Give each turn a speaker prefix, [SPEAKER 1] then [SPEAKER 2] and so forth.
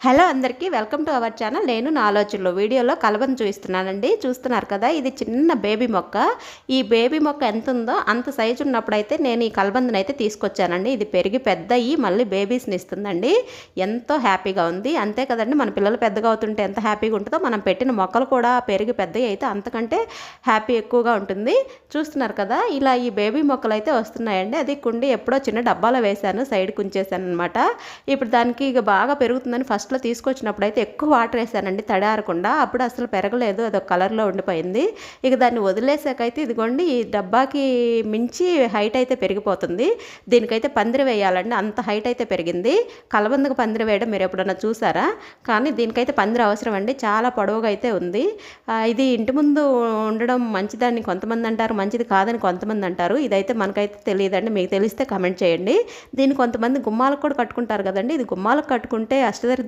[SPEAKER 1] Hello అందరికీ welcome to our channel. నేను నా ఆలోచనలో వీడియోలో కలబంద చూపిస్తున్నానండి. చూస్తున్నారు కదా, ఇది చిన్న బేబీ మొక్క. ఈ బేబీ మొక్క ఎంత ఉందో అంత సైజు ఉన్నప్పుడైతే నేను ఈ కలబందని అయితే తీసుకొచ్చానండి. ఇది పెరిగి పెద్ద అయ్యి మళ్ళీ బేబీస్ని ఇస్తుందండి. ఎంతో హ్యాపీగా ఉంది. అంతే కదండి, మన పిల్లలు పెద్దగా అవుతుంటే ఎంత హ్యాపీగా ఉంటుందో, మనం పెట్టిన మొక్కలు కూడా పెరిగి పెద్దవి అయితే అంతకంటే హ్యాపీ ఎక్కువగా ఉంటుంది. చూస్తున్నారు కదా, ఇలా ఈ బేబీ మొక్కలు అయితే వస్తున్నాయండి. అది కుండి ఎప్పుడో చిన్న డబ్బాలో వేశాను, సైడ్కి ఉంచేసాను అనమాట. ఇప్పుడు దానికి ఇక బాగా పెరుగుతుందని ఫస్ట్లో తీసుకొచ్చినప్పుడు అయితే ఎక్కువ వాటర్ వేసానండి, తడారకుండా. అప్పుడు అసలు పెరగలేదు, అదొక కలర్లో ఉండిపోయింది. ఇక దాన్ని వదిలేసాకైతే ఇదిగోండి, ఈ డబ్బాకి మించి హైట్ అయితే పెరిగిపోతుంది. దీనికైతే పందిరి వేయాలండి, అంత హైట్ అయితే పెరిగింది. కలబందకు పందిరి వేయడం మీరు ఎప్పుడన్నా చూసారా? కానీ దీనికైతే పందిరి అవసరం అండి, చాలా పొడవుగా అయితే ఉంది. ఇది ఇంటి ముందు ఉండడం మంచిదని కొంతమంది అంటారు, మంచిది కాదని కొంతమంది అంటారు. ఇదైతే మనకైతే తెలియదండి, మీకు తెలిస్తే కమెంట్ చేయండి. దీన్ని కొంతమంది గుమ్మాలకు కూడా కట్టుకుంటారు కదండి. ఇది గుమ్మాలకు కట్టుకుంటే అష్టదరిద్ర